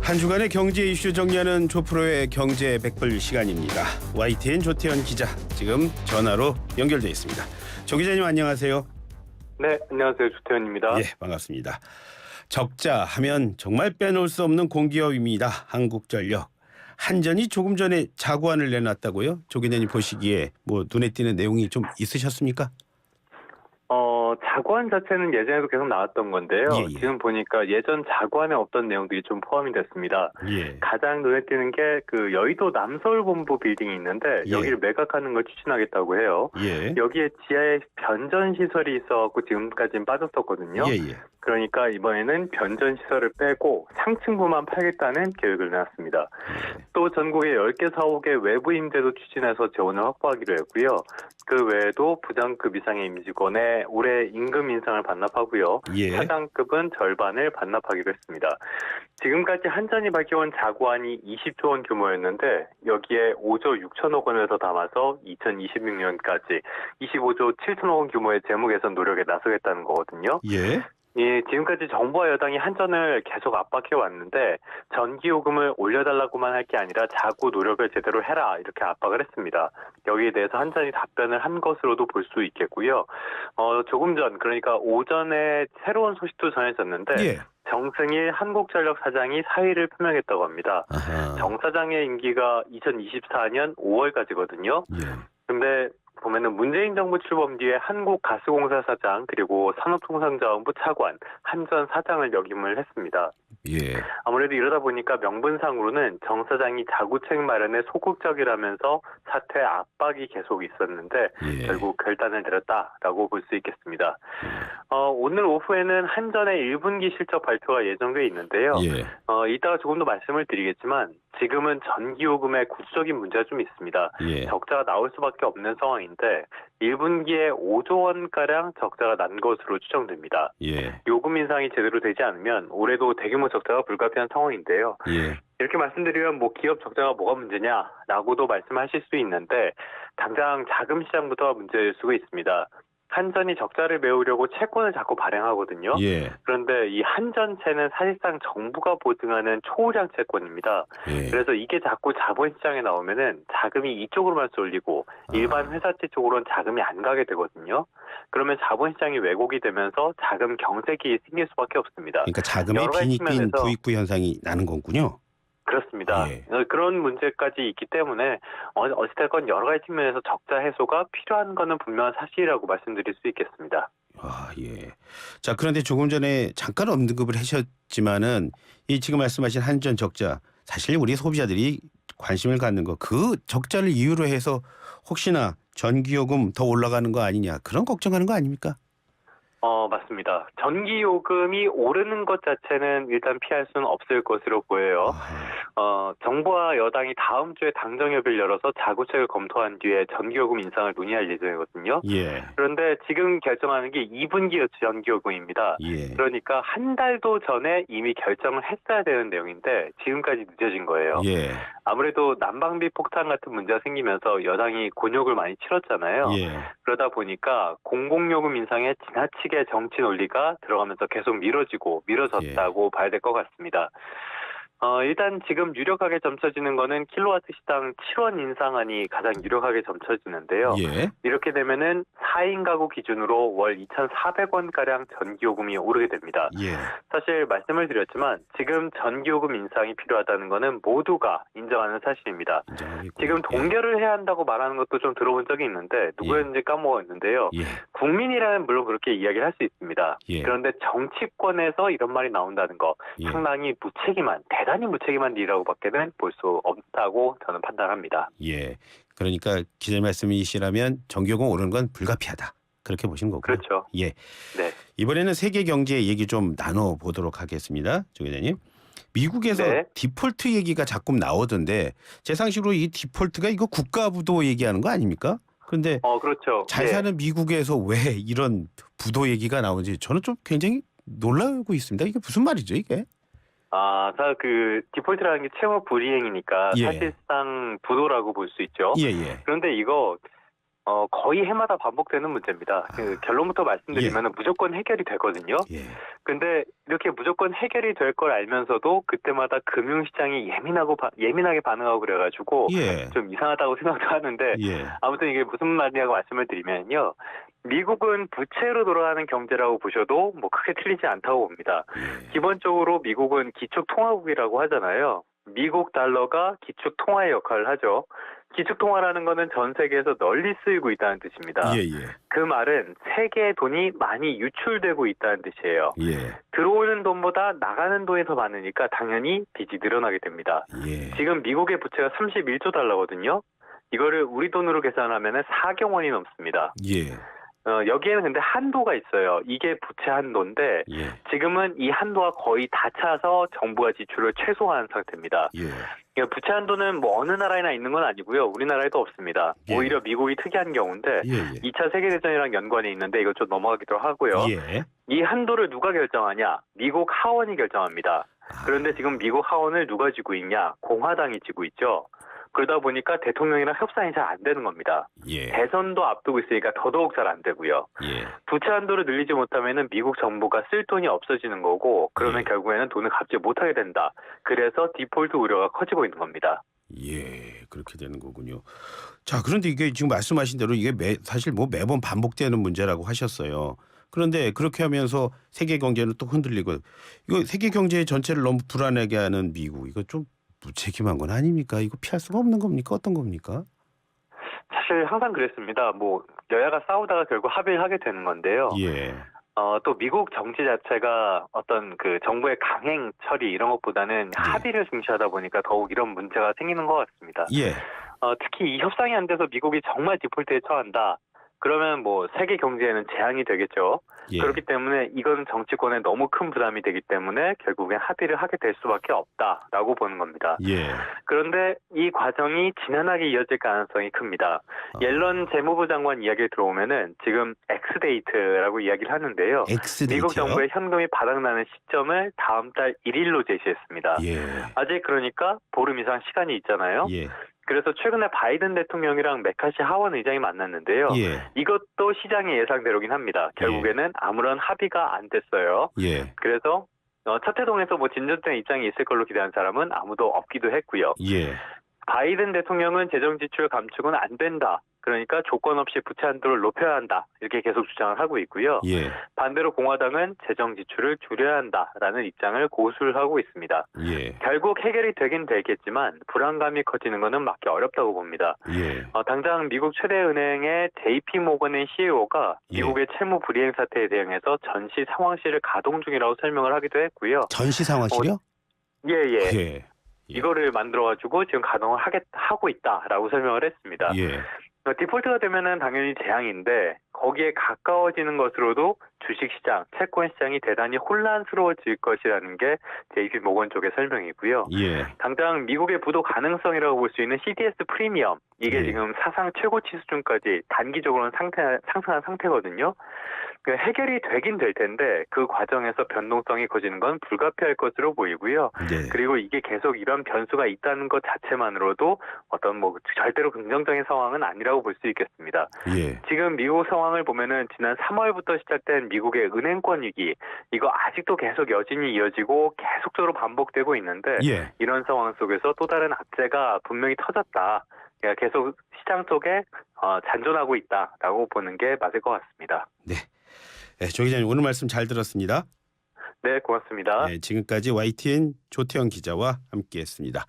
한 주간의 경제 이슈 정리하는 조프로의 경제 백불 시간입니다. YTN 조태현 기자 지금 전화로 연결돼 있습니다. 조 기자님 안녕하세요. 네, 안녕하세요. 조태현입니다. 예, 반갑습니다. 적자 하면 정말 빼놓을 수 없는 공기업입니다. 한국전력. 한전이 조금 전에 자구안을 내놨다고요? 조 기자님 보시기에 뭐 눈에 띄는 내용이 좀 있으셨습니까? 자구안 자체는 예전에도 계속 나왔던 건데요. 예. 지금 보니까 예전 자구안에 없던 내용들이 좀 포함이 됐습니다. 예. 가장 눈에 띄는 게 그 여의도 남서울본부 빌딩이 있는데 예. 여기를 매각하는 걸 추진하겠다고 해요. 예. 여기에 지하에 변전 시설이 있어갖고 지금까지는 빠졌었거든요. 예. 그러니까 이번에는 변전 시설을 빼고 상층부만 팔겠다는 계획을 내놨습니다. 또 전국에 10개 사옥의 외부 임대도 추진해서 재원을 확보하기로 했고요. 그 외에도 부장급 이상의 임직원의 올해 임금 인상을 반납하고요. 예. 차장급은 절반을 반납하기로 했습니다. 지금까지 한전이 밝혀온 자구안이 20조 원 규모였는데 여기에 5조 6천억 원을 더 담아서 2026년까지 25조 7천억 원 규모의 재무 개선 노력에 나서겠다는 거거든요. 예. 예, 지금까지 정부와 여당이 한전을 계속 압박해 왔는데 전기요금을 올려달라고만 할 게 아니라 자구 노력을 제대로 해라 이렇게 압박을 했습니다. 여기에 대해서 한전이 답변을 한 것으로도 볼 수 있겠고요. 조금 전 그러니까 오전에 새로운 소식도 전해졌는데 예. 정승일 한국전력 사장이 사의를 표명했다고 합니다. 아하. 정 사장의 임기가 2024년 5월까지거든요. 예. 근데 보면은 문재인 정부 출범 뒤에 한국가스공사 사장 그리고 산업통상자원부 차관, 한전 사장을 역임을 했습니다. 예. 아무래도 이러다 보니까 명분상으로는 정 사장이 자구책 마련에 소극적이라면서 사퇴 압박이 계속 있었는데 예. 결국 결단을 내렸다라고 볼 수 있겠습니다. 오늘 오후에는 한전의 1분기 실적 발표가 예정돼 있는데요. 예. 이따가 조금 더 말씀을 드리겠지만 지금은 전기요금에 구조적인 문제가 좀 있습니다. 예. 적자가 나올 수밖에 없는 상황인데 1분기에 5조 원가량 적자가 난 것으로 추정됩니다. 예. 요금 인상이 제대로 되지 않으면 올해도 대규모 적자가 불가피한 상황인데요. 예. 이렇게 말씀드리면 뭐 기업 적자가 뭐가 문제냐라고도 말씀하실 수 있는데 당장 자금 시장부터가 문제일 수가 있습니다. 한전이 적자를 메우려고 채권을 자꾸 발행하거든요. 예. 그런데 이 한전채는 사실상 정부가 보증하는 초우량 채권입니다. 예. 그래서 이게 자꾸 자본시장에 나오면은 자금이 이쪽으로만 쏠리고 일반 회사채 쪽으로는 자금이 안 가게 되거든요. 그러면 자본시장이 왜곡이 되면서 자금 경색이 생길 수밖에 없습니다. 그러니까 자금의 여러 가지 빈익빈 측면에서 부익부 현상이 나는 거군요. 그렇습니다. 예. 그런 문제까지 있기 때문에 어찌됐건 여러 가지 측면에서 적자 해소가 필요한 것은 분명한 사실이라고 말씀드릴 수 있겠습니다. 아, 예. 자, 그런데 조금 전에 잠깐 언급을 하셨지만은 이 지금 말씀하신 한전 적자 사실 우리 소비자들이 관심을 갖는 거 그 적자를 이유로 해서 혹시나 전기요금 더 올라가는 거 아니냐 그런 걱정하는 거 아닙니까? 맞습니다. 전기요금이 오르는 것 자체는 일단 피할 수는 없을 것으로 보여요. 정부와 여당이 다음 주에 당정협의를 열어서 자구책을 검토한 뒤에 전기요금 인상을 논의할 예정이거든요. 예. 그런데 지금 결정하는 게 2분기 전기요금입니다. 예. 그러니까 한 달도 전에 이미 결정을 했어야 되는 내용인데 지금까지 늦어진 거예요. 예. 아무래도 난방비 폭탄 같은 문제가 생기면서 여당이 곤욕을 많이 치렀잖아요. 예. 그러다 보니까 공공요금 인상에 지나치게 정치 논리가 들어가면서 계속 미뤄졌다고 봐야 될 것 같습니다. 일단 지금 유력하게 점쳐지는 거는 킬로와트 시당 7원 인상안이 가장 유력하게 점쳐지는데요. 예. 이렇게 되면은 4인 가구 기준으로 월 2,400원가량 전기요금이 오르게 됩니다. 예. 사실 말씀을 드렸지만 지금 전기요금 인상이 필요하다는 거는 모두가 인정하는 사실입니다. 인정하겠군요. 지금 동결을 해야 한다고 말하는 것도 좀 들어본 적이 있는데 누구였는지 까먹었는데요. 예. 국민이라면 물론 그렇게 이야기를 할 수 있습니다. 예. 그런데 정치권에서 이런 말이 나온다는 거 예. 상당히 대단히 무책임한 일이라고 밖에는 볼 수 없다고 저는 판단합니다. 예. 그러니까 기자님 말씀이시라면 전기요금 오르는 건 불가피하다. 그렇게 보시는 거고요. 그렇죠. 예. 네. 이번에는 세계 경제 얘기 좀 나눠 보도록 하겠습니다. 조 기자님. 미국에서 네. 디폴트 얘기가 자꾸 나오던데 제 상식으로 이 디폴트가 이거 국가부도 얘기하는 거 아닙니까? 그런데 그렇죠. 잘 네. 사는 미국에서 왜 이런 부도 얘기가 나오는지 저는 좀 굉장히 놀라고 있습니다. 이게 무슨 말이죠, 이게? 그 디폴트라는 게 채무 불이행이니까 예. 사실상 부도라고 볼 수 있죠. 예. 그런데 이거 거의 해마다 반복되는 문제입니다. 그 결론부터 말씀드리면 무조건 해결이 되거든요. 예. 근데 이렇게 무조건 해결이 될 걸 알면서도 그때마다 금융시장이 예민하게 반응하고 그래가지고 예. 좀 이상하다고 생각도 하는데 예. 아무튼 이게 무슨 말이냐고 말씀을 드리면요. 미국은 부채로 돌아가는 경제라고 보셔도 뭐 크게 틀리지 않다고 봅니다. 예. 기본적으로 미국은 기축통화국이라고 하잖아요. 미국 달러가 기축통화의 역할을 하죠. 기축통화라는 것은 전 세계에서 널리 쓰이고 있다는 뜻입니다. 예. 예. 그 말은 세계의 돈이 많이 유출되고 있다는 뜻이에요. 예. 들어오는 돈보다 나가는 돈이 더 많으니까 당연히 빚이 늘어나게 됩니다. 예. 지금 미국의 부채가 31조 달러거든요. 이거를 우리 돈으로 계산하면 4경 원이 넘습니다. 예. 여기에는 근데 한도가 있어요. 이게 부채 한도인데 예. 지금은 이 한도가 거의 다 차서 정부가 지출을 최소화한 상태입니다. 예. 그러니까 부채 한도는 뭐 어느 나라에나 있는 건 아니고요. 우리나라에도 없습니다. 예. 오히려 미국이 특이한 경우인데 예. 예. 2차 세계대전이랑 연관이 있는데 이거 좀 넘어가기도 하고요. 예. 이 한도를 누가 결정하냐? 미국 하원이 결정합니다. 그런데 지금 미국 하원을 누가 쥐고 있냐? 공화당이 쥐고 있죠. 그러다 보니까 대통령이랑 협상이 잘 안 되는 겁니다. 예. 대선도 앞두고 있으니까 더더욱 잘 안 되고요. 예. 부채 한도를 늘리지 못하면 미국 정부가 쓸 돈이 없어지는 거고 그러면 예. 결국에는 돈을 갚지 못하게 된다. 그래서 디폴트 우려가 커지고 있는 겁니다. 예, 그렇게 되는 거군요. 자, 그런데 이게 지금 말씀하신 대로 이게 사실 뭐 매번 반복되는 문제라고 하셨어요. 그런데 그렇게 하면서 세계 경제는 또 흔들리고 이거 세계 경제 전체를 너무 불안하게 하는 미국 이거 좀 무책임한 건 아닙니까? 이거 피할 수가 없는 겁니까? 어떤 겁니까? 사실 항상 그랬습니다. 뭐 여야가 싸우다가 결국 합의를 하게 되는 건데요. 예. 또 미국 정치 자체가 어떤 그 정부의 강행 처리 이런 것보다는 합의를 중시하다 보니까 더욱 이런 문제가 생기는 것 같습니다. 예. 특히 이 협상이 안 돼서 미국이 정말 디폴트에 처한다. 그러면 뭐 세계 경제에는 재앙이 되겠죠. 예. 그렇기 때문에 이건 정치권에 너무 큰 부담이 되기 때문에 결국엔 합의를 하게 될 수밖에 없다라고 보는 겁니다. 예. 그런데 이 과정이 지난하게 이어질 가능성이 큽니다. 옐런 재무부 장관 이야기에 들어오면은 지금 엑스데이트라고 이야기를 하는데요. 엑스데이트요? 미국 정부의 현금이 바닥나는 시점을 다음 달 1일로 제시했습니다. 예. 아직 그러니까 보름 이상 시간이 있잖아요. 예. 그래서 최근에 바이든 대통령이랑 메카시 하원 의장이 만났는데요. 예. 이것도 시장의 예상대로긴 합니다. 결국에는 아무런 합의가 안 됐어요. 예. 그래서 첫 회동에서 뭐 진전된 입장이 있을 걸로 기대한 사람은 아무도 없기도 했고요. 예. 바이든 대통령은 재정 지출 감축은 안 된다. 그러니까 조건 없이 부채 한도를 높여야 한다. 이렇게 계속 주장을 하고 있고요. 예. 반대로 공화당은 재정 지출을 줄여야 한다라는 입장을 고수를 하고 있습니다. 예. 결국 해결이 되긴 되겠지만 불안감이 커지는 것은 막기 어렵다고 봅니다. 예. 당장 미국 최대 은행의 JP 모건의 CEO가 미국의 채무 불이행 사태에 대응해서 전시 상황실을 가동 중이라고 설명을 하기도 했고요. 전시 상황실이요? 예. 예. 이거를 만들어가지고 지금 가동을 하고 있다라고 설명을 했습니다. 예. 디폴트가 되면은 당연히 재앙인데 거기에 가까워지는 것으로도 주식시장, 채권 시장이 대단히 혼란스러워질 것이라는 게 JP 모건 쪽의 설명이고요. 예. 당장 미국의 부도 가능성이라고 볼 수 있는 CDS 프리미엄 이게 예. 지금 사상 최고치 수준까지 단기적으로는 상승한 상태거든요. 해결이 되긴 될 텐데 그 과정에서 변동성이 커지는 건 불가피할 것으로 보이고요. 네. 그리고 이게 계속 이런 변수가 있다는 것 자체만으로도 어떤 뭐 절대로 긍정적인 상황은 아니라고 볼 수 있겠습니다. 예. 지금 미국 상황을 보면은 지난 3월부터 시작된 미국의 은행권 위기 이거 아직도 계속 여진이 이어지고 계속적으로 반복되고 있는데 예. 이런 상황 속에서 또 다른 악재가 분명히 터졌다. 그러니까 계속 시장 속에 잔존하고 있다라고 보는 게 맞을 것 같습니다. 네. 네, 조 기자님 오늘 말씀 잘 들었습니다. 네, 고맙습니다. 네, 지금까지 YTN 조태영 기자와 함께했습니다.